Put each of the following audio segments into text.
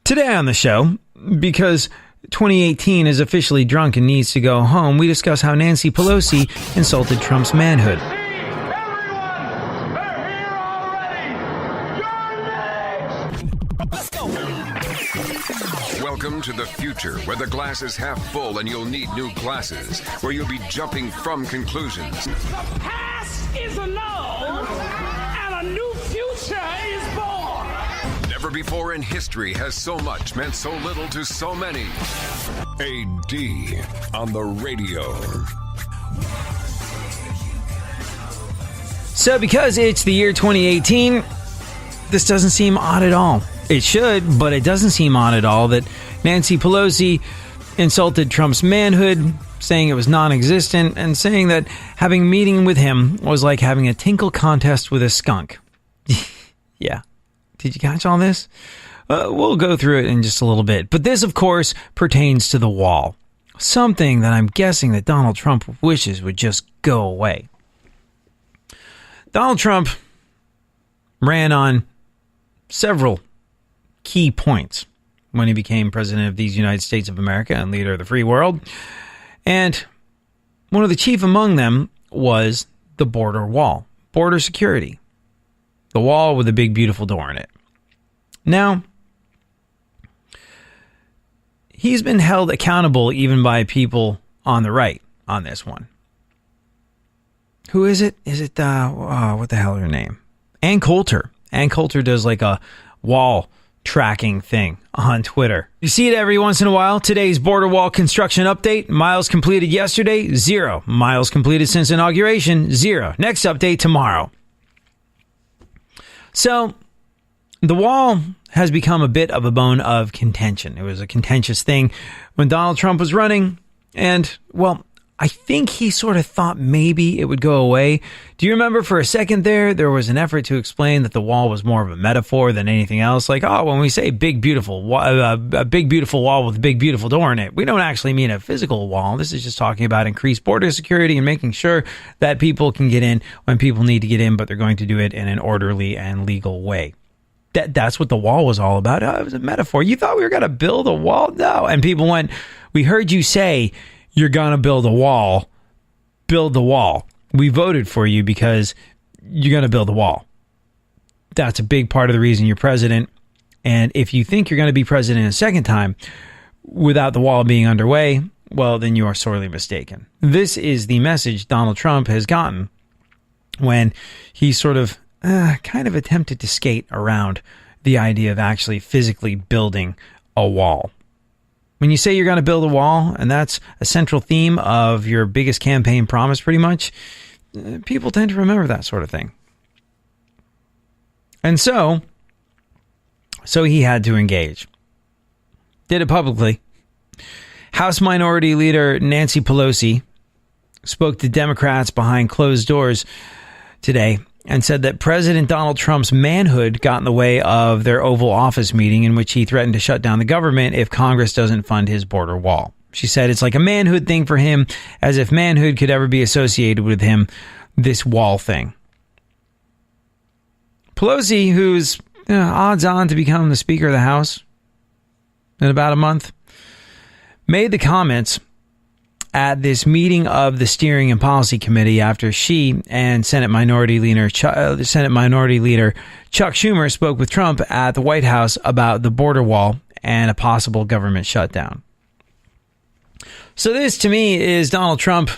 Today on the show, because 2018 is officially drunk and needs to go home, we discuss how Nancy Pelosi insulted Trump's manhood. Welcome to the future, where the glass is half full and you'll need new glasses, where you'll be jumping from conclusions. The past is annulled, and a new future is born. Never before in history has so much meant so little to so many. AD on the radio. So because it's the year 2018, this doesn't seem odd at all. It should, but it doesn't seem odd at all that Nancy Pelosi insulted Trump's manhood, saying it was non-existent, and saying that having a meeting with him was like having a tinkle contest with a skunk. Yeah. Did you catch all this? We'll go through it in just a little bit. But this, of course, pertains to the wall. Something that I'm guessing that Donald Trump wishes would just go away. Donald Trump ran on several key points when he became president of these United States of America and leader of the free world. And one of the chief among them was the border wall, border security, the wall with a big, beautiful door in it. Now, he's been held accountable even by people on the right on this one. Who is it? Is it, what the hell is her name? Ann Coulter. Ann Coulter does like a wall tracking thing on Twitter. You see it every once in a while. Today's border wall construction update. Miles completed yesterday, 0. Miles completed since inauguration, 0. Next update tomorrow. So, the wall has become a bit of a bone of contention. It was a contentious thing when Donald Trump was running, and, well, I think he sort of thought maybe it would go away. Do you remember for a second there was an effort to explain that the wall was more of a metaphor than anything else? Like, oh, when we say big, beautiful, a big, beautiful wall with a big, beautiful door in it, we don't actually mean a physical wall. This is just talking about increased border security and making sure that people can get in when people need to get in, but they're going to do it in an orderly and legal way. That's what the wall was all about. Oh, it was a metaphor. You thought we were going to build a wall? No. And people went, we heard you say you're going to build a wall. Build the wall. We voted for you because you're going to build a wall. That's a big part of the reason you're president. And if you think you're going to be president a second time without the wall being underway, well, then you are sorely mistaken. This is the message Donald Trump has gotten when he sort of kind of attempted to skate around the idea of actually physically building a wall. When you say you're going to build a wall, and that's a central theme of your biggest campaign promise, pretty much, people tend to remember that sort of thing. And so he had to engage. Did it publicly. House Minority Leader Nancy Pelosi spoke to Democrats behind closed doors today and said that President Donald Trump's manhood got in the way of their Oval Office meeting in which he threatened to shut down the government if Congress doesn't fund his border wall. She said it's like a manhood thing for him, as if manhood could ever be associated with him, this wall thing. Pelosi, who's odds on to become the Speaker of the House in about a month, made the comments at this meeting of the Steering and Policy Committee after she and Senate Minority Leader Chuck Schumer spoke with Trump at the White House about the border wall and a possible government shutdown. So this, to me, is Donald Trump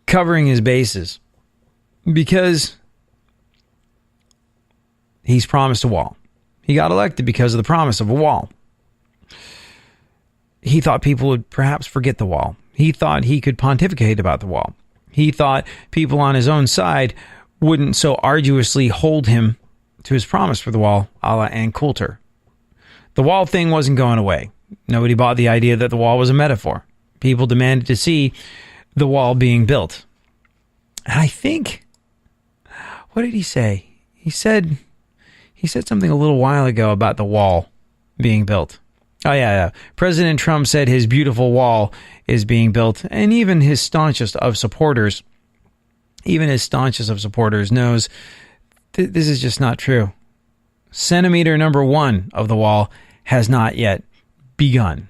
covering his bases because he's promised a wall. He got elected because of the promise of a wall. He thought people would perhaps forget the wall. He thought he could pontificate about the wall. He thought people on his own side wouldn't so arduously hold him to his promise for the wall, a la Ann Coulter. The wall thing wasn't going away. Nobody bought the idea that the wall was a metaphor. People demanded to see the wall being built. And I think, what did he say? He said something a little while ago about the wall being built. Oh, yeah. President Trump said his beautiful wall is being built, and even his staunchest of supporters knows this is just not true. Centimeter number 1 of the wall has not yet begun.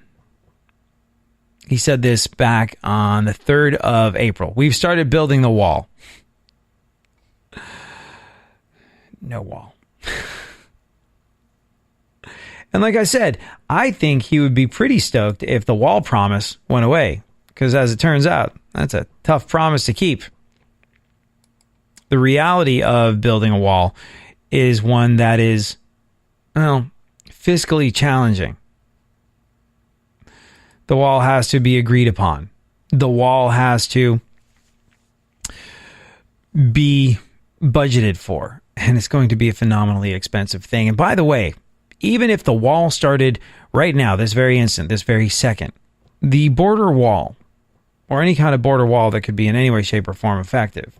He said this back on the 3rd of April. We've started building the wall. No wall. And like I said, I think he would be pretty stoked if the wall promise went away. Because as it turns out, that's a tough promise to keep. The reality of building a wall is one that is, well, fiscally challenging. The wall has to be agreed upon. The wall has to be budgeted for. And it's going to be a phenomenally expensive thing. And by the way, even if the wall started right now, this very instant, this very second, the border wall, or any kind of border wall that could be in any way, shape, or form effective,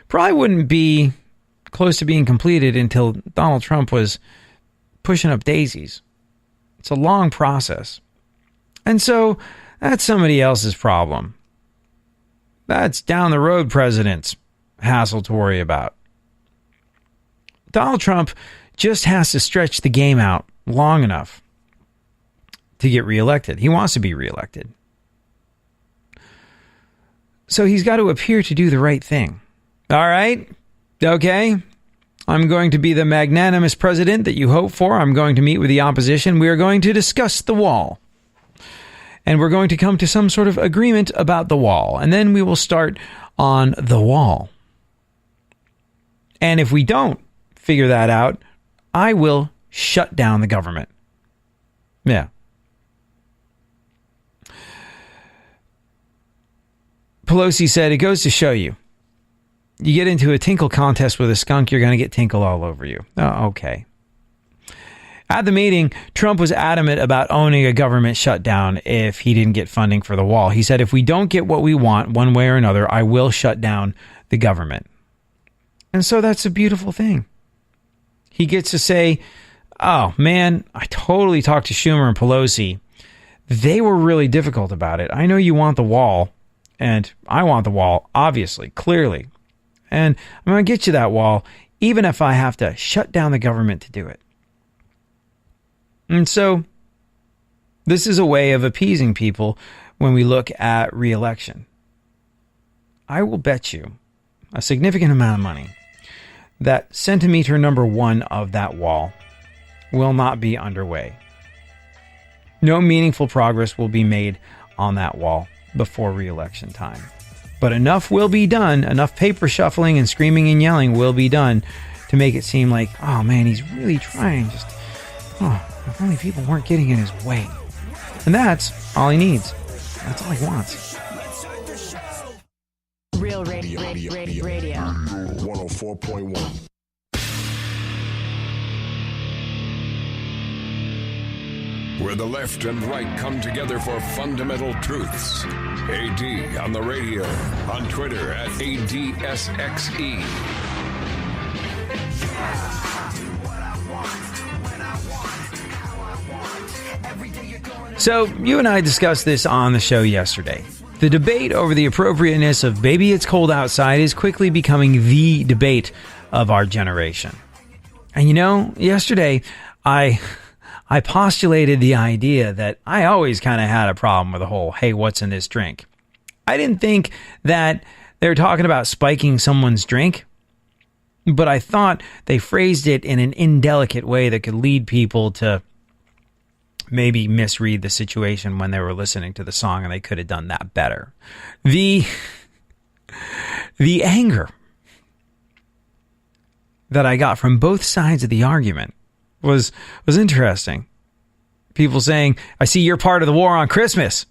probably wouldn't be close to being completed until Donald Trump was pushing up daisies. It's a long process. And so that's somebody else's problem. That's down the road president's hassle to worry about. Donald Trump just has to stretch the game out long enough to get reelected. He wants to be reelected. So he's got to appear to do the right thing. All right? Okay. I'm going to be the magnanimous president that you hope for. I'm going to meet with the opposition. We are going to discuss the wall. And we're going to come to some sort of agreement about the wall. And then we will start on the wall. And if we don't figure that out, I will shut down the government. Yeah. Pelosi said, it goes to show you. You get into a tinkle contest with a skunk, you're going to get tinkle all over you. Oh, okay. At the meeting, Trump was adamant about owning a government shutdown if he didn't get funding for the wall. He said, if we don't get what we want one way or another, I will shut down the government. And so that's a beautiful thing. He gets to say, oh, man, I totally talked to Schumer and Pelosi. They were really difficult about it. I know you want the wall, and I want the wall, obviously, clearly. And I'm going to get you that wall, even if I have to shut down the government to do it. And so this is a way of appeasing people when we look at re-election. I will bet you a significant amount of money that centimeter number 1 of that wall will not be underway. No meaningful progress will be made on that wall before re-election time. But enough will be done, enough paper shuffling and screaming and yelling will be done to make it seem like, oh man, he's really trying. Just, if only people weren't getting in his way. And that's all he needs. That's all he wants. Real radio. 104.1. Where the left and right come together for fundamental truths. AD on the radio, on Twitter at ADSXE. So, you and I discussed this on the show yesterday. The debate over the appropriateness of Baby It's Cold Outside is quickly becoming the debate of our generation. And you know, yesterday, I postulated the idea that I always kind of had a problem with the whole, hey, what's in this drink? I didn't think that they were talking about spiking someone's drink, but I thought they phrased it in an indelicate way that could lead people to maybe misread the situation when they were listening to the song, and they could have done that better. The anger that I got from both sides of the argument was interesting. People saying, I see you're part of the war on Christmas.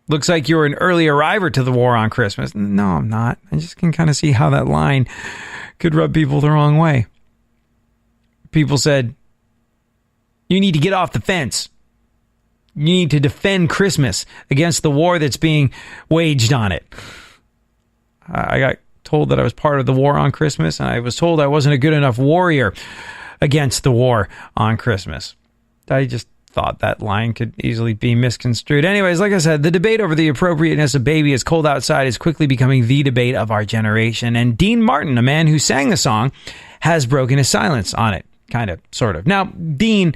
Looks like you're an early arriver to the war on Christmas. No, I'm not. I just can kind of see how that line could rub people the wrong way. People said, you need to get off the fence. You need to defend Christmas against the war that's being waged on it. I got told that I was part of the war on Christmas, and I was told I wasn't a good enough warrior against the war on Christmas. I just thought that line could easily be misconstrued. Anyways, like I said, the debate over the appropriateness of Baby It's Cold Outside is quickly becoming the debate of our generation. And Dean Martin, a man who sang the song, has broken his silence on it. kind of, sort of. Now, Dean,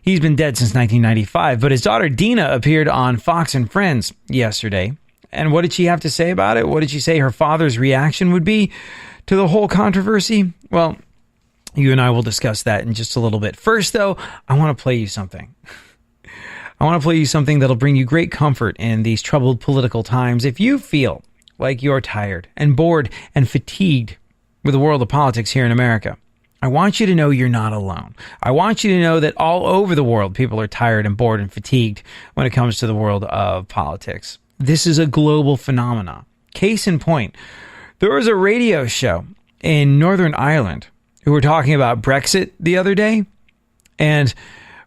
he's been dead since 1995, but his daughter Dina appeared on Fox and Friends yesterday. And what did she have to say about it? What did she say her father's reaction would be to the whole controversy? Well, you and I will discuss that in just a little bit. First, though, I want to play you something. I want to play you something that'll bring you great comfort in these troubled political times. If you feel like you're tired and bored and fatigued with the world of politics here in America, I want you to know you're not alone. I want you to know that all over the world, people are tired and bored and fatigued when it comes to the world of politics. This is a global phenomenon. Case in point, there was a radio show in Northern Ireland who were talking about Brexit the other day. And,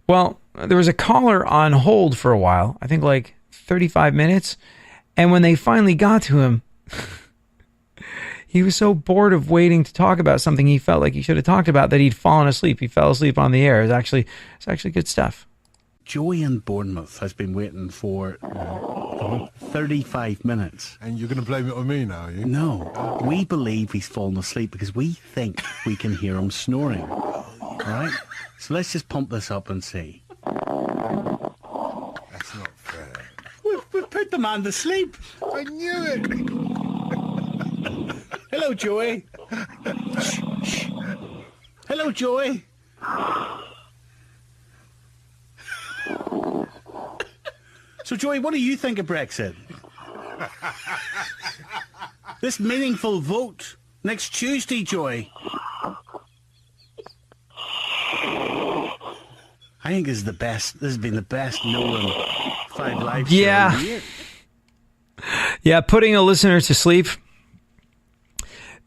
well, there was a caller on hold for a while, I think like 35 minutes. And when they finally got to him, he was so bored of waiting to talk about something he felt like he should have talked about that he'd fallen asleep. He fell asleep on the air. It's actually good stuff. Joey in Bournemouth has been waiting for 35 minutes. And you're going to blame it on me now, are you? No, we believe he's fallen asleep because we think we can hear him snoring. All right? So let's just pump this up and see. That's not fair. We've put the man to sleep. I knew it. Hello, Joey. Shh. Hello, Joey. So, Joey, what do you think of Brexit? This meaningful vote next Tuesday, Joey. I think this is the best. This has been the best Nolan 5 Live show of the year. Yeah, putting a listener to sleep.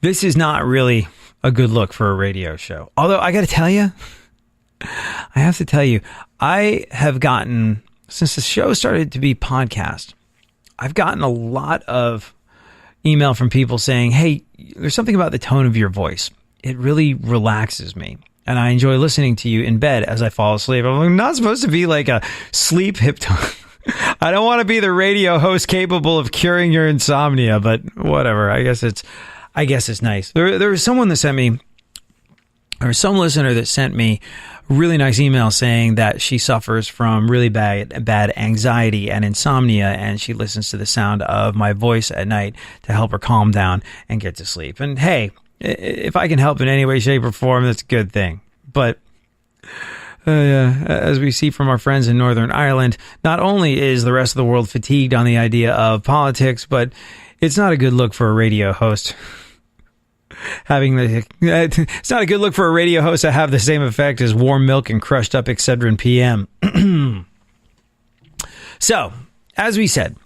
This is not really a good look for a radio show. Although I got to tell you, I have gotten, since the show started to be podcast, I've gotten a lot of email from people saying, hey, there's something about the tone of your voice. It really relaxes me. And I enjoy listening to you in bed as I fall asleep. I'm not supposed to be like a sleep hypnotist. I don't want to be the radio host capable of curing your insomnia, but whatever. I guess it's nice. There was someone that sent me, or some listener that sent me a really nice email saying that she suffers from really bad anxiety and insomnia, and she listens to the sound of my voice at night to help her calm down and get to sleep. And hey, if I can help in any way, shape, or form, that's a good thing. But as we see from our friends in Northern Ireland, not only is the rest of the world fatigued on the idea of politics, but it's not a good look for a radio host it's not a good look for a radio host to have the same effect as warm milk and crushed up Excedrin PM. So, as we said,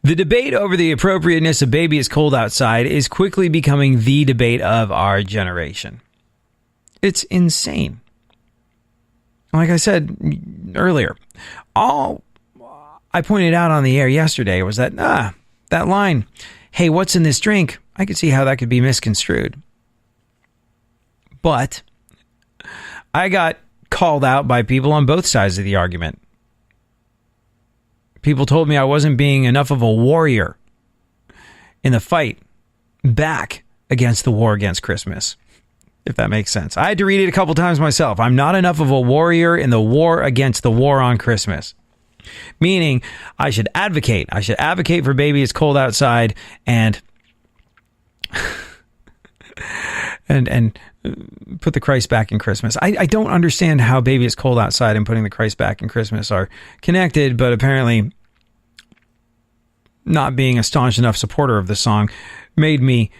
the debate over the appropriateness of Baby It's Cold Outside is quickly becoming the debate of our generation. It's insane. Like I said earlier, all I pointed out on the air yesterday was that line, hey, what's in this drink? I could see how that could be misconstrued. But I got called out by people on both sides of the argument. People told me I wasn't being enough of a warrior in the fight back against the war against Christmas, if that makes sense. I had to read it a couple times myself. I'm not enough of a warrior in the war against the war on Christmas. Meaning, I should advocate. I should advocate for Baby It's Cold Outside and put the Christ back in Christmas. I don't understand how Baby It's Cold Outside and putting the Christ back in Christmas are connected, but apparently not being a staunch enough supporter of the song made me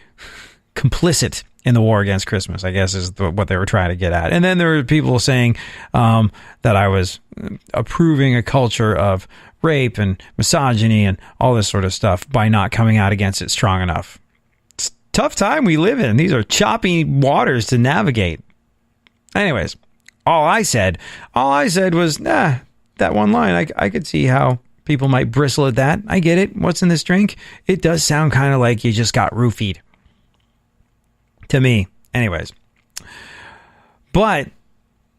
complicit in the war against Christmas, I guess is what they were trying to get at. And then there were people saying that I was approving a culture of rape and misogyny and all this sort of stuff by not coming out against it strong enough. It's a tough time we live in. These are choppy waters to navigate. Anyways, all I said was, that one line, I could see how people might bristle at that. I get it. What's in this drink? It does sound kind of like you just got roofied. To me, anyways. But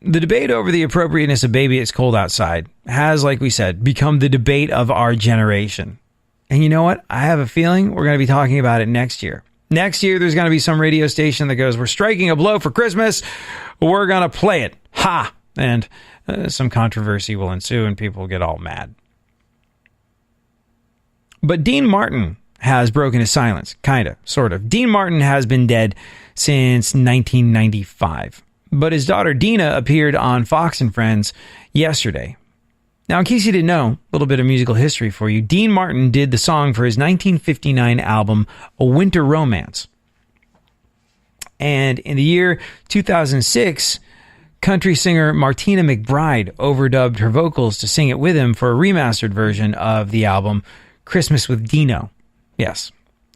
the debate over the appropriateness of Baby It's Cold Outside has, like we said, become the debate of our generation. And you know what? I have a feeling we're going to be talking about it next year. Next year, there's going to be some radio station that goes, we're striking a blow for Christmas. We're going to play it. Ha! And some controversy will ensue and people get all mad. But Dean Martin has broken his silence. Kind of, sort of. Dean Martin has been dead since 1995. But his daughter Dina appeared on Fox and Friends yesterday. Now, in case you didn't know, a little bit of musical history for you. Dean Martin did the song for his 1959 album, A Winter Romance. And in the year 2006, country singer Martina McBride overdubbed her vocals to sing it with him for a remastered version of the album, Christmas with Dino. Yes.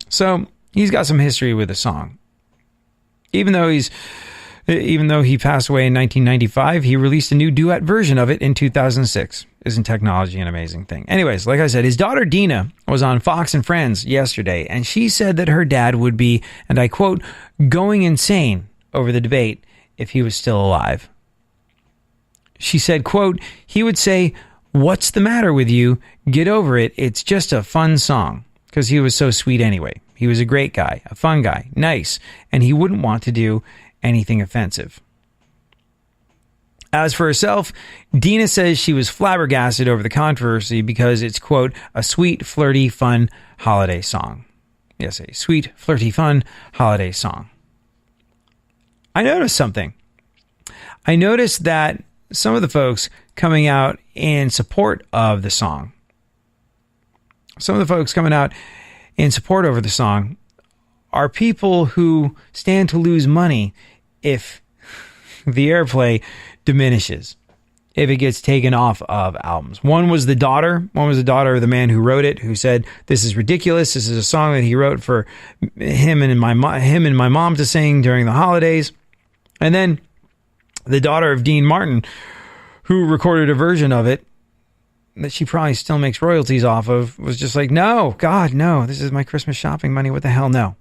So, he's got some history with the song. Even though he passed away in 1995, he released a new duet version of it in 2006. Isn't technology an amazing thing? Anyways, like I said, his daughter Dina was on Fox and Friends yesterday, and she said that her dad would be, and I quote, going insane over the debate if he was still alive. She said, quote, he would say, what's the matter with you? Get over it. It's just a fun song. Because he was so sweet anyway. He was a great guy, a fun guy, nice, and he wouldn't want to do anything offensive. As for herself, Dina says she was flabbergasted over the controversy because it's, quote, a sweet, flirty, fun holiday song. Yes, a sweet, flirty, fun holiday song. I noticed something. I noticed that some of the folks coming out in support of the song, are people who stand to lose money if the airplay diminishes, if it gets taken off of albums. One was the daughter of the man who wrote it, who said, this is ridiculous. This is a song that he wrote for him and my mom to sing during the holidays. And then the daughter of Dean Martin, who recorded a version of it that she probably still makes royalties off of, was just like, no, God, no, this is my Christmas shopping money. What the hell, no.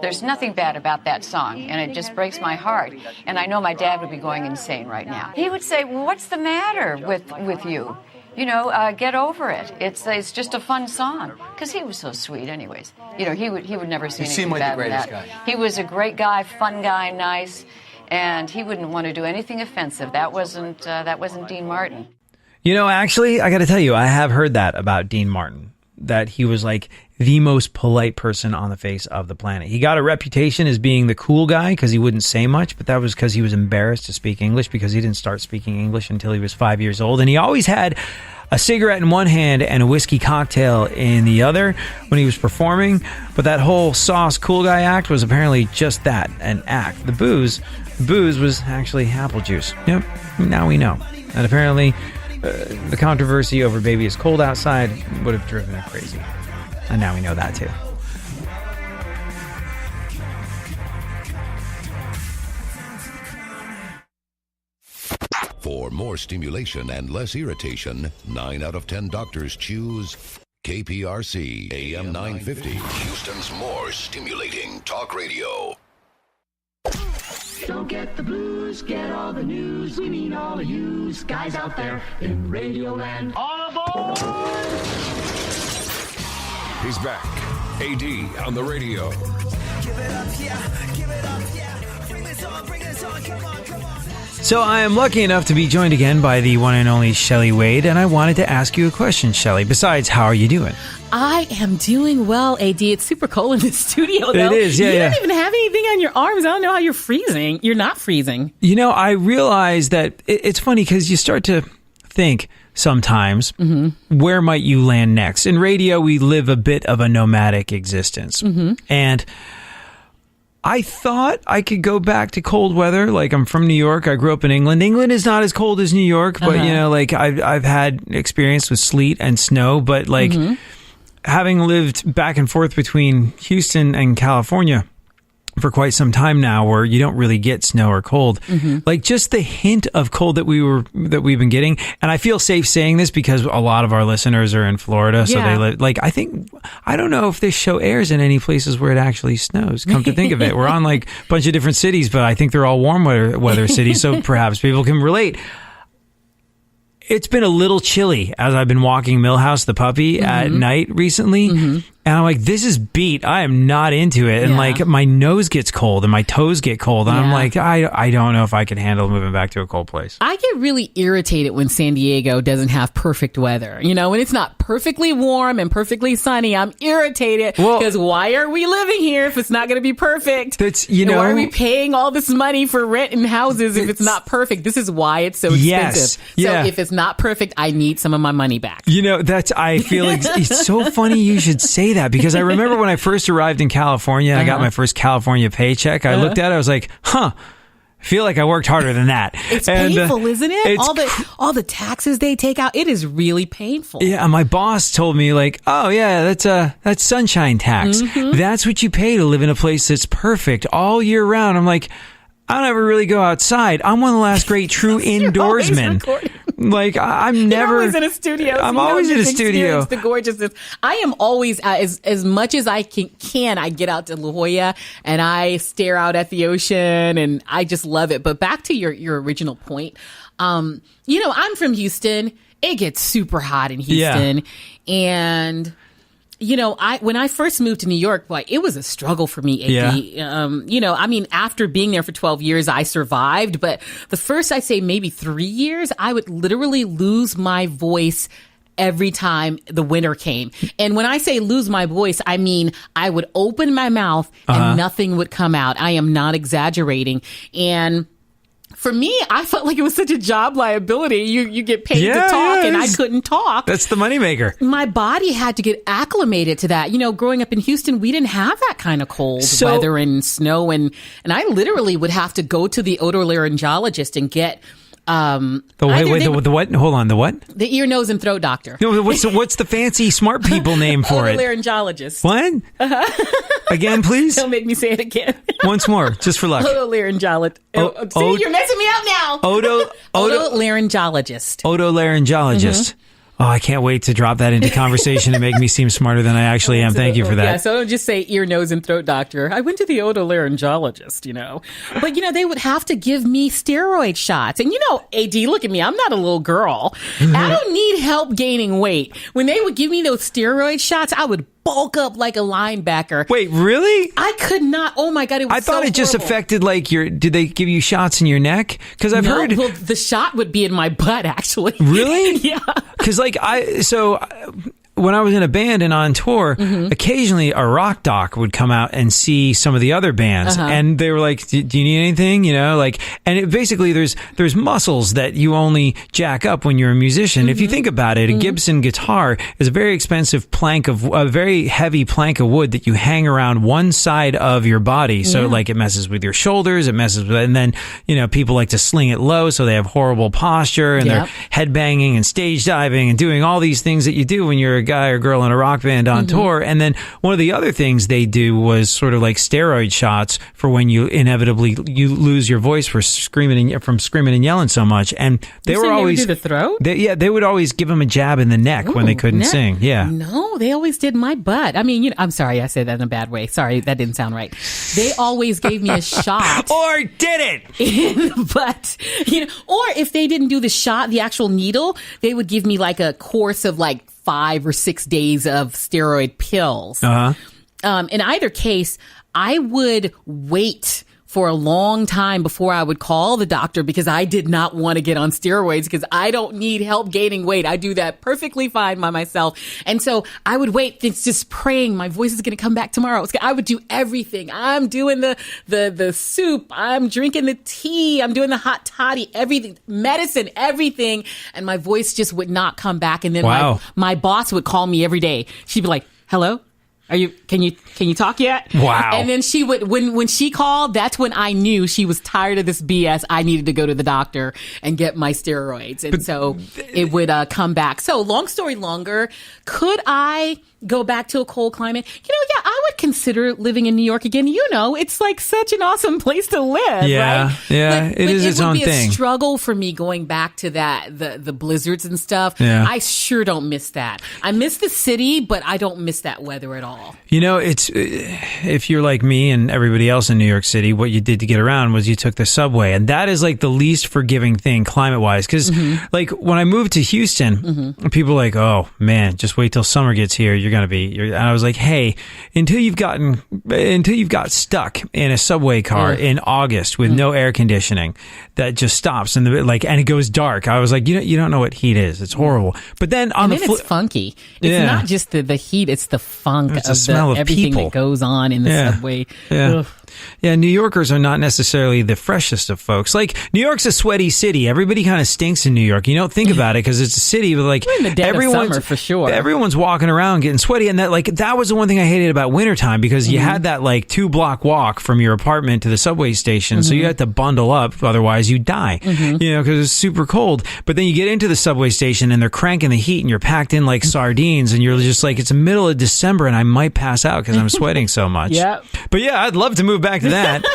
There's nothing bad about that song, and it just breaks my heart. And I know my dad would be going insane right now. He would say, well, what's the matter with you? You know, get over it. It's just a fun song. Because he was so sweet anyways. You know, he would never say anything bad about that. Guy. He was a great guy, fun guy, nice, and he wouldn't want to do anything offensive. That wasn't Dean Martin. You know, actually, I got to tell you, I have heard that about Dean Martin, that he was like the most polite person on the face of the planet. He got a reputation as being the cool guy because he wouldn't say much, but that was because he was embarrassed to speak English because he didn't start speaking English until he was 5 years old. And he always had a cigarette in one hand and a whiskey cocktail in the other when he was performing. But that whole sauce cool guy act was apparently just that, an act. The booze was actually apple juice. Yep, now we know. And apparently the controversy over Baby It's Cold Outside would have driven her crazy. And now we know that too. For more stimulation and less irritation, 9 out of 10 doctors choose KPRC AM 950, Houston's more stimulating talk radio. Don't get the blues, get all the news. We mean all of you guys out there in Radio Land. All aboard! He's back. AD on the radio. Give it up, yeah. Give it up, yeah. Bring this on, come on. So I am lucky enough to be joined again by the one and only Shelley Wade, and I wanted to ask you a question, Shelley. Besides, how are you doing? I am doing well, AD. It's super cold in the studio, though. It is, yeah. You don't even have anything on your arms. I don't know how you're freezing. You're not freezing. You know, I realize that it's funny because you start to think sometimes, where might you land next? In radio, we live a bit of a nomadic existence. And I thought I could go back to cold weather. Like, I'm from New York. I grew up in England. England is not as cold as New York, but, you know, like, I've had experience with sleet and snow, but, like, having lived back and forth between Houston and California for quite some time now, where you don't really get snow or cold, like just the hint of cold that we've been getting. And I feel safe saying this because a lot of our listeners are in Florida, so they live. Like, I don't know if this show airs in any places where it actually snows. Come to think of it, we're on like a bunch of different cities, but I think they're all warm weather cities, so perhaps people can relate. It's been a little chilly as I've been walking Millhouse the puppy at night recently. And I'm like, this is beat. I am not into it. And like my nose gets cold and my toes get cold. And I'm like, I don't know if I can handle moving back to a cold place. I get really irritated when San Diego doesn't have perfect weather. You know, when it's not perfectly warm and perfectly sunny, I'm irritated because why are we living here if it's not going to be perfect? That's, you know, why are we paying all this money for rent and houses if it's not perfect? This is why it's so expensive. So if it's not perfect, I need some of my money back. You know, I feel like it's so funny you should say that, because I remember when I first arrived in California, I got my first California paycheck. I looked at it, I was like, I feel like I worked harder than that. It's painful, isn't it? All the taxes they take out, it is really painful. Yeah, my boss told me like, oh yeah, that's sunshine tax. That's what you pay to live in a place that's perfect all year round. I'm like, I don't ever really go outside. I'm one of the last great true indoorsmen. Like I'm never. You're always in a studio. I'm always in a studio. The gorgeousness. I am always as much as I can. I get out to La Jolla and I stare out at the ocean, and I just love it. But back to your original point. You know, I'm from Houston. It gets super hot in Houston, and. You know, when I first moved to New York, it was a struggle for me, AD. You know, I mean, after being there for 12 years, I survived. But the first, I'd say maybe 3 years, I would literally lose my voice every time the winter came. And when I say lose my voice, I mean, I would open my mouth and nothing would come out. I am not exaggerating. And for me, I felt like it was such a job liability. You get paid to talk, and I couldn't talk. That's the moneymaker. My body had to get acclimated to that. You know, growing up in Houston, we didn't have that kind of cold weather and snow, and I literally would have to go to the otolaryngologist and get the what? Hold on, the what? The ear, nose, and throat doctor. No, what's the fancy smart people name for it? Otolaryngologist. What? Again, please? Don't make me say it again. Once more, just for luck. Otolaryngologist. See, you're messing me up now. Otolaryngologist. Otolaryngologist. Oh, I can't wait to drop that into conversation and make me seem smarter than I actually am. Thank you for that. Yeah, so don't just say ear, nose, and throat doctor. I went to the otolaryngologist, you know. But, you know, they would have to give me steroid shots. And, you know, AD, look at me. I'm not a little girl. I don't need help gaining weight. When they would give me those steroid shots, I would bulk up like a linebacker. Wait, really? I could not. Oh my God, it was I thought it just affected like did they give you shots in your neck? Because I've heard. Well, the shot would be in my butt, actually. Really? Yeah. Because like when I was in a band and on tour, occasionally a rock doc would come out and see some of the other bands, and they were like, "Do you need anything?" You know, like, and basically there's muscles that you only jack up when you're a musician. If you think about it, a Gibson guitar is a very expensive a very heavy plank of wood that you hang around one side of your body. So like it messes with your shoulders, and then you know people like to sling it low, so they have horrible posture and they're headbanging and stage diving and doing all these things that you do when you're a guy or girl in a rock band on tour. And then one of the other things they do was sort of like steroid shots for when you inevitably lose your voice from screaming and yelling so much. And they were always do the throat. They would always give them a jab in the neck when they couldn't sing. Yeah. No, they always did my butt. I mean, you know, I'm sorry, I said that in a bad way. Sorry, that didn't sound right. They always gave me a shot. Or did it? But, you know, or if they didn't do the shot, the actual needle, they would give me like a course of like 5 or 6 days of steroid pills. In either case, I would wait for a long time before I would call the doctor because I did not want to get on steroids because I don't need help gaining weight. I do that perfectly fine by myself. And so I would wait, just praying my voice is going to come back tomorrow. I would do everything. I'm doing the soup. I'm drinking the tea. I'm doing the hot toddy, everything, medicine, everything. And my voice just would not come back. And then my boss would call me every day. She'd be like, hello? Can you talk yet? Wow. And then she would, when she called, that's when I knew she was tired of this BS. I needed to go to the doctor and get my steroids. And so it would come back. So long story longer, could I go back to a cold climate? You know, yeah, I would consider living in New York again. You know, it's like such an awesome place to live, right? Yeah, it is its own thing. It would be a struggle for me going back to that, the blizzards and stuff. Yeah. I sure don't miss that. I miss the city, but I don't miss that weather at all. You know, it's if you're like me and everybody else in New York City, what you did to get around was you took the subway, and that is like the least forgiving thing climate-wise. Because like when I moved to Houston, people are like, "Oh man, just wait till summer gets here. You're gonna be." And I was like, "Hey, until you've got stuck in a subway car in August with no air conditioning, that just stops and it goes dark." I was like, you don't know what heat is. It's horrible. But then it's funky. It's not just the heat; it's the funk of the smell of everything people that goes on in the subway. Yeah. Ugh. Yeah, New Yorkers are not necessarily the freshest of folks. Like, New York's a sweaty city. Everybody kind of stinks in New York. You don't think about it because it's a city, but like, we're in the dead of summer for sure. Everyone's walking around getting sweaty, and that was the one thing I hated about wintertime, because you had that like 2-block walk from your apartment to the subway station, so you had to bundle up, otherwise you die. You know, because it's super cold. But then you get into the subway station and they're cranking the heat, and you're packed in like sardines, and you're just like, it's the middle of December, and I might pass out because I'm sweating so much. But yeah, I'd love to move back to that.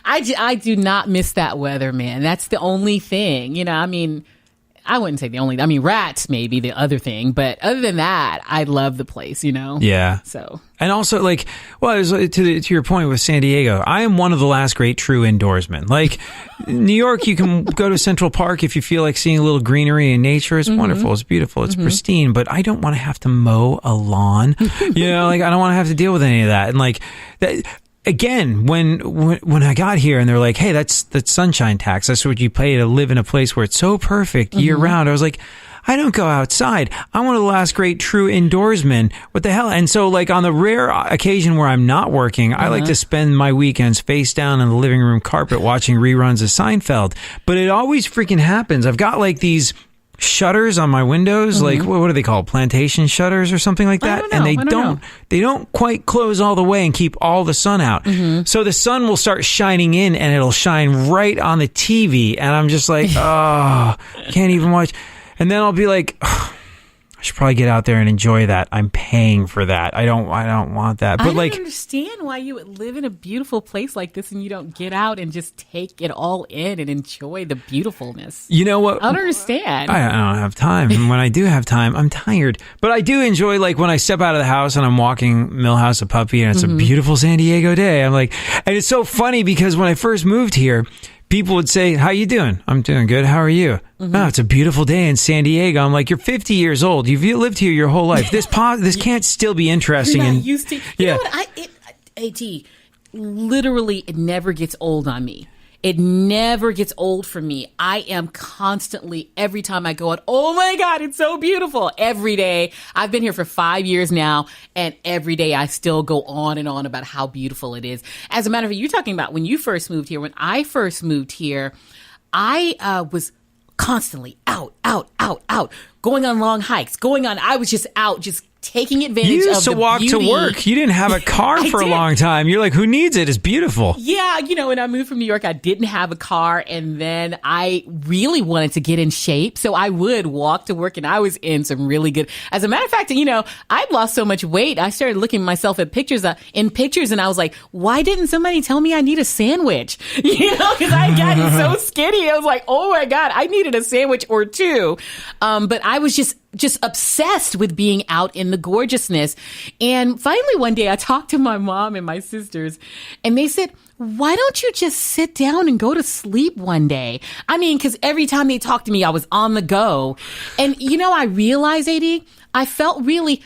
I do not miss that weather, man. That's the only thing. You know, I mean, I wouldn't say the only. I mean, rats may be the other thing, but other than that, I love the place. You know. Yeah. So. And also, like, well, to your point with San Diego, I am one of the last great true indoorsmen. Like, New York, you can go to Central Park if you feel like seeing a little greenery and nature. It's wonderful. It's beautiful. It's pristine. But I don't want to have to mow a lawn. You know, like, I don't want to have to deal with any of that. And like that. Again, when I got here and they're like, "Hey, that's sunshine tax. That's what you pay to live in a place where it's so perfect year round." I was like, I don't go outside. I'm one of the last great true indoorsmen. What the hell? And so, like, on the rare occasion where I'm not working, I like to spend my weekends face down on the living room carpet watching reruns of Seinfeld. But it always freaking happens. I've got like these shutters on my windows, like what are they called, plantation shutters or something like that, and they don't quite close all the way and keep all the sun out. So the sun will start shining in, and it'll shine right on the TV, and I'm just like, oh, can't even watch. And then I'll be like, oh, I should probably get out there and enjoy that. I'm paying for that. I don't want that. But I don't understand why you would live in a beautiful place like this and you don't get out and just take it all in and enjoy the beautifulness. You know what? I don't understand. I don't have time. And when I do have time, I'm tired. But I do enjoy, like, when I step out of the house and I'm walking Millhouse a puppy and it's a beautiful San Diego day. I'm like, and it's so funny because when I first moved here, people would say, "How you doing?" "I'm doing good. How are you?" "Oh, it's a beautiful day in San Diego." I'm like, "You're 50 years old. You've lived here your whole life. This can't still be interesting." You're not used to. You know what? AT, literally, it never gets old on me. It never gets old for me. I am constantly, every time I go out, oh my God, it's so beautiful. Every day. I've been here for 5 years now, and every day I still go on and on about how beautiful it is. As a matter of fact, you're talking about when you first moved here. When I first moved here, I was constantly out, going on long hikes, I was just out, just taking advantage of the beauty. You used to walk to work. You didn't have a car for a long time. You're like, who needs it? It's beautiful. Yeah, you know, when I moved from New York, I didn't have a car, and then I really wanted to get in shape, so I would walk to work, and I was in some really good. As a matter of fact, you know, I'd lost so much weight, I started looking at myself in pictures, and I was like, why didn't somebody tell me I need a sandwich? You know, because I had gotten so skinny. I was like, oh my God, I needed a sandwich or two. But I was just obsessed with being out in the gorgeousness. And finally one day I talked to my mom and my sisters, and they said, why don't you just sit down and go to sleep one day? I mean, because every time they talked to me, I was on the go. And, you know, I realized, AD, I felt really,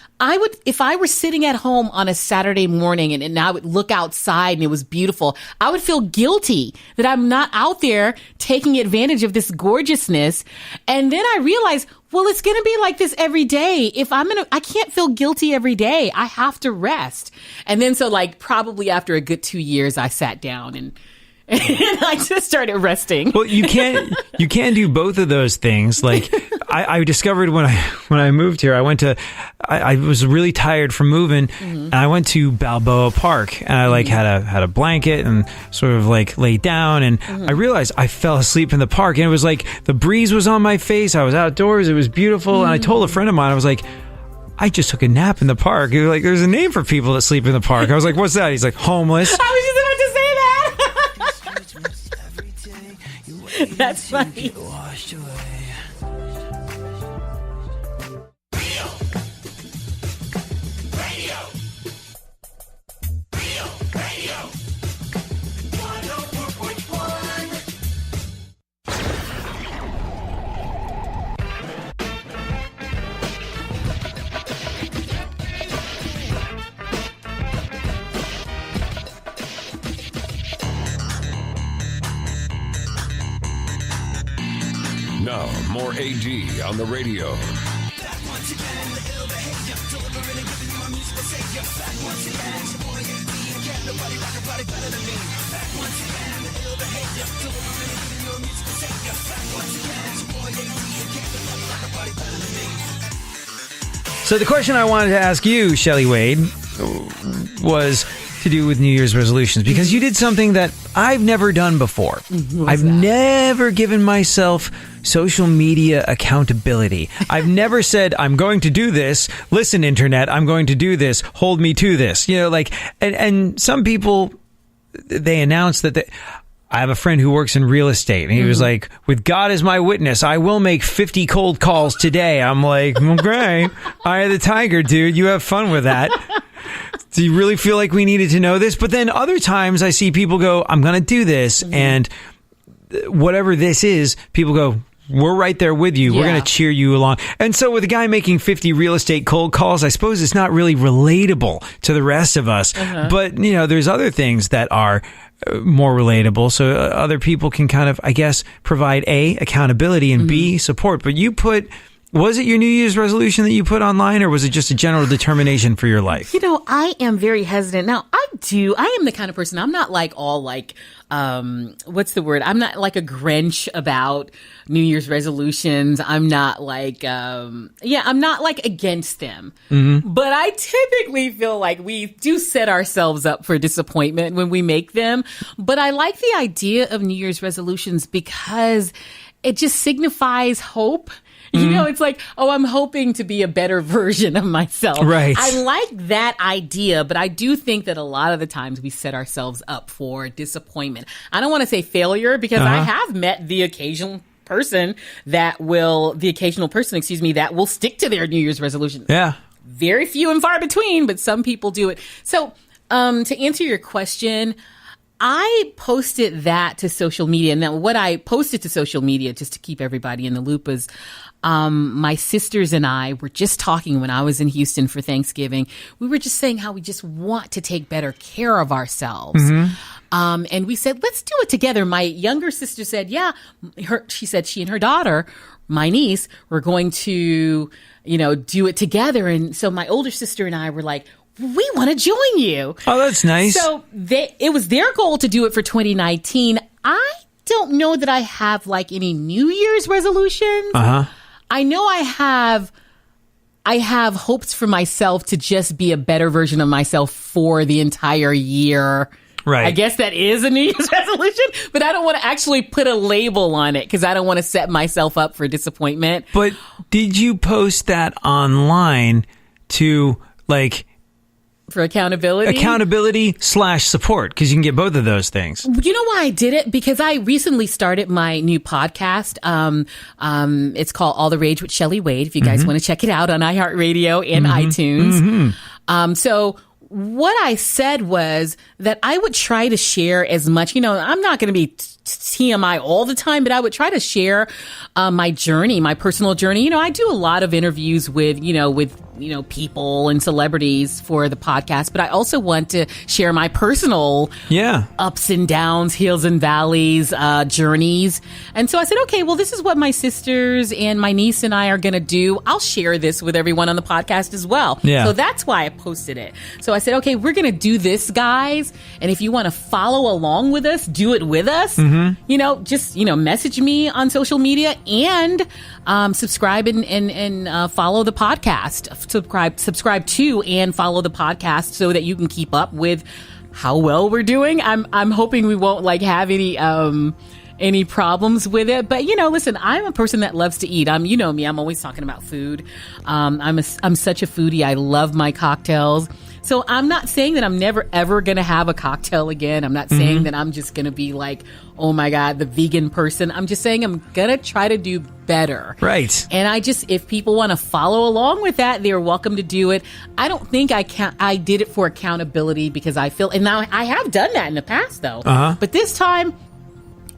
if I were sitting at home on a Saturday morning and I would look outside and it was beautiful, I would feel guilty that I'm not out there taking advantage of this gorgeousness. And then I realized, well, it's going to be like this every day. I can't feel guilty every day. I have to rest. And then so, like, probably after a good 2 years, I sat down and I just started resting. Well, you can't do both of those things. Like, I discovered when I moved here, I was really tired from moving, and I went to Balboa Park, and I like had a blanket and sort of like laid down, and I realized I fell asleep in the park, and it was like the breeze was on my face. I was outdoors. It was beautiful, and I told a friend of mine, I was like, I just took a nap in the park. You're like, there's a name for people that sleep in the park. I was like, what's that? He's like, homeless. I was just about to say that. That's funny. Now, more AD on the radio. So the question I wanted to ask you, Shelley Wade, was to do with New Year's resolutions, because you did something that I've never done before. I've never given myself social media accountability. I've never said, I'm going to do this. Listen, internet, I'm going to do this. Hold me to this. You know, like, and some people, they announce that I have a friend who works in real estate, and he was like, with God as my witness, I will make 50 cold calls today. I'm like, okay, Eye of the Tiger, dude. You have fun with that. Do you really feel like we needed to know this? But then other times I see people go, I'm going to do this. And whatever this is, people go, we're right there with you. We're going to cheer you along. And so with a guy making 50 real estate cold calls, I suppose it's not really relatable to the rest of us. But, you know, there's other things that are more relatable. So other people can kind of, I guess, provide A, accountability, and B, support. But you put... Was it your New Year's resolution that you put online, or was it just a general determination for your life? You know, I am very hesitant. Now, I am the kind of person, I'm not like all like, what's the word? I'm not like a Grinch about New Year's resolutions. I'm not like, I'm not like against them. But I typically feel like we do set ourselves up for disappointment when we make them. But I like the idea of New Year's resolutions because it just signifies hope. You know, it's like, oh, I'm hoping to be a better version of myself. Right. I like that idea, but I do think that a lot of the times we set ourselves up for disappointment. I don't want to say failure, because I have met the occasional person that will stick to their New Year's resolution. Yeah. Very few and far between, but some people do it. So, to answer your question, I posted that to social media. Now, what I posted to social media, just to keep everybody in the loop, is my sisters and I were just talking when I was in Houston for Thanksgiving. We were just saying how we just want to take better care of ourselves. And we said, let's do it together. My younger sister said, she said she and her daughter, my niece, were going to, do it together. And so my older sister and I were like, we want to join you. Oh, that's nice. So it was their goal to do it for 2019. I don't know that I have like any New Year's resolutions. I know I have hopes for myself to just be a better version of myself for the entire year. Right. I guess that is a New Year's resolution, but I don't want to actually put a label on it because I don't want to set myself up for disappointment. But did you post that online to like... For accountability? Accountability/support, because you can get both of those things. You know why I did it? Because I recently started my new podcast. It's called All the Rage with Shelley Wade. If you guys want to check it out on iHeartRadio and iTunes. So what I said was that I would try to share as much, I'm not going to be TMI all the time, but I would try to share my journey, my personal journey. I do a lot of interviews with people and celebrities for the podcast, but I also want to share my personal ups and downs, hills and valleys, journeys. And so I said, okay, well, this is what my sisters and my niece and I are going to do. I'll share this with everyone on the podcast as well. Yeah. So that's why I posted it. So I said, okay, we're going to do this, guys. And if you want to follow along with us, do it with us. Just message me on social media and subscribe and follow the podcast. Subscribe to and follow the podcast so that you can keep up with how well we're doing. I'm hoping we won't have any any problems with it. But, you know, listen, I'm a person that loves to eat. You know me, I'm always talking about food. I'm such a foodie. I love my cocktails. So I'm not saying that I'm never, ever going to have a cocktail again. I'm not saying that I'm just going to be like, oh my God, the vegan person. I'm just saying I'm going to try to do better. Right. And if people want to follow along with that, they're welcome to do it. I don't think I did it for accountability because I feel, and now I have done that in the past though. But this time,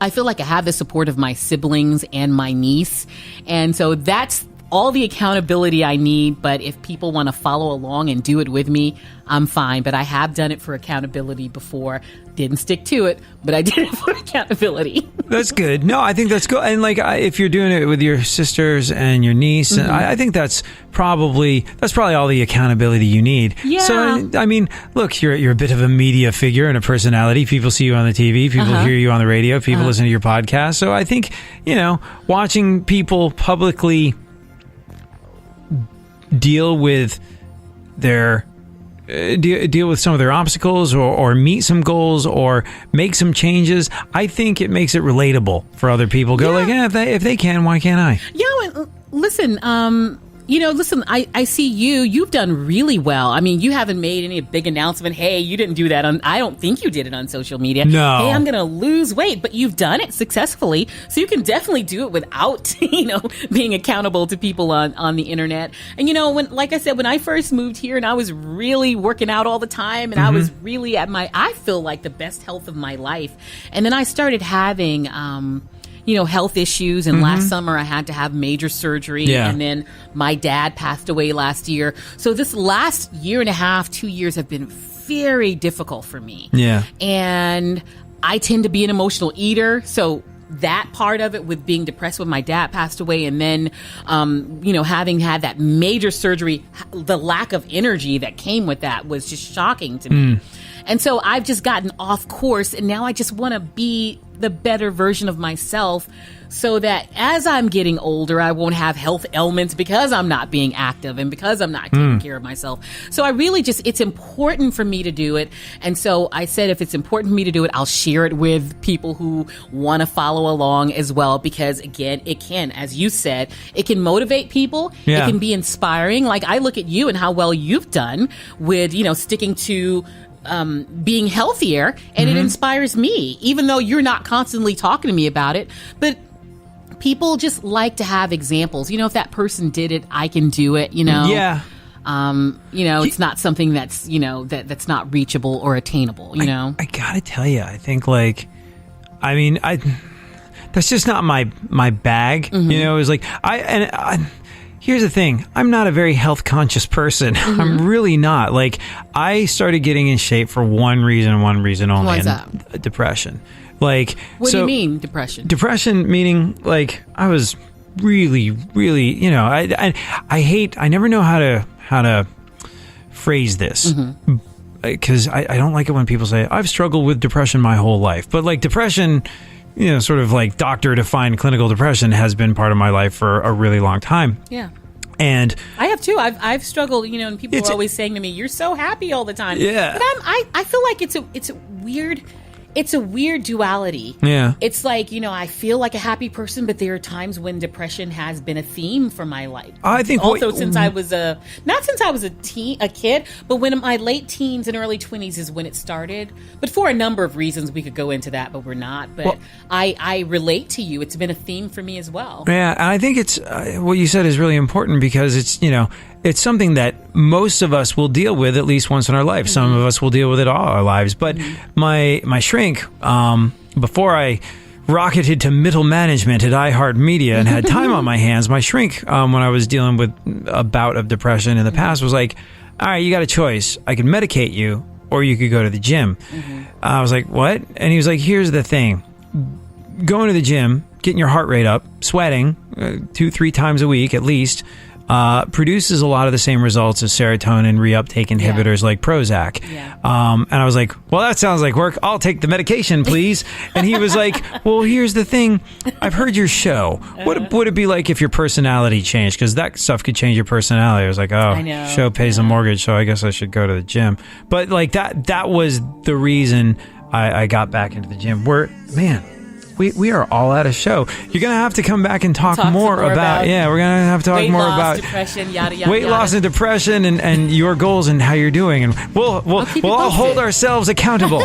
I feel like I have the support of my siblings and my niece. And so that's all the accountability I need, but if people want to follow along and do it with me, I'm fine. But I have done it for accountability before. Didn't stick to it, but I did it for accountability. That's good. No, I think that's good. And like, if you're doing it with your sisters and your niece, I think that's probably all the accountability you need. Yeah. So, I mean, look, you're a bit of a media figure and a personality. People see you on the TV. People hear you on the radio. People listen to your podcast. So I think, you know, watching people publicly deal with some of their obstacles or meet some goals or make some changes, I think it makes it relatable for other people. If they can, why can't I? Yeah, listen, I see you've done really well. I mean, you haven't made any big announcement. Hey, you didn't do that I don't think you did it on social media. No. Hey, I'm going to lose weight, but you've done it successfully. So you can definitely do it without, being accountable to people on the internet. And, like I said, when I first moved here and I was really working out all the time and I was really I feel like the best health of my life. And then I started having, health issues. And last summer I had to have major surgery. Yeah. And then my dad passed away last year. So this last year and a half, 2 years have been very difficult for me. Yeah. And I tend to be an emotional eater. So that part of it with being depressed when my dad passed away and then, having had that major surgery, the lack of energy that came with that was just shocking to me. And so I've just gotten off course and now I just want to be the better version of myself so that as I'm getting older, I won't have health ailments because I'm not being active and because I'm not taking care of myself. So I really it's important for me to do it. And so I said, if it's important for me to do it, I'll share it with people who want to follow along as well. Because again, it can, as you said, it can motivate people. Yeah. It can be inspiring. Like I look at you and how well you've done with, sticking to being healthier, and it inspires me, even though you're not constantly talking to me about it. But people just like to have examples. If that person did it, I can do it, Yeah. It's not something that's, that's not reachable or attainable, I gotta tell you, I think that's just not my bag. It's like, here's the thing. I'm not a very health conscious person. I'm really not. Like, I started getting in shape for one reason only. What's that? Depression. Like, what do you mean depression? Depression meaning like I was really, really, I never know how to phrase this. Because I don't like it when people say I've struggled with depression my whole life. But like depression, sort of like doctor-defined clinical depression has been part of my life for a really long time. Yeah. And I have too. I've struggled, and people are always saying to me, "You're so happy all the time." Yeah. But I feel like it's a weird duality. Yeah. It's like, I feel like a happy person, but there are times when depression has been a theme for my life. I think also since I was not since I was a kid, but when in my late teens and early 20s is when it started. But for a number of reasons, we could go into that, but we're not. But I relate to you. It's been a theme for me as well. Yeah, and I think it's what you said is really important because it's it's something that most of us will deal with at least once in our life. Some of us will deal with it all our lives. But my shrink, before I rocketed to middle management at iHeartMedia and had time on my hands, my shrink, when I was dealing with a bout of depression in the past, was like, all right, you got a choice. I could medicate you or you could go to the gym. I was like, what? And he was like, here's the thing. Going to the gym, getting your heart rate up, sweating 2-3 times a week at least, produces a lot of the same results as serotonin reuptake inhibitors like Prozac. Yeah. And I was like, well, that sounds like work. I'll take the medication, please. And he was like, well, here's the thing. I've heard your show. What would it be like if your personality changed? Because that stuff could change your personality. I was like, oh, show pays the mortgage, so I guess I should go to the gym. But like that was the reason I got back into the gym. we are all out of show. You're going to have to come back and talk more about, we're going to have to talk more about depression, yada, yada, weight yada. loss and depression and your goals and how you're doing. And we'll all hold ourselves accountable.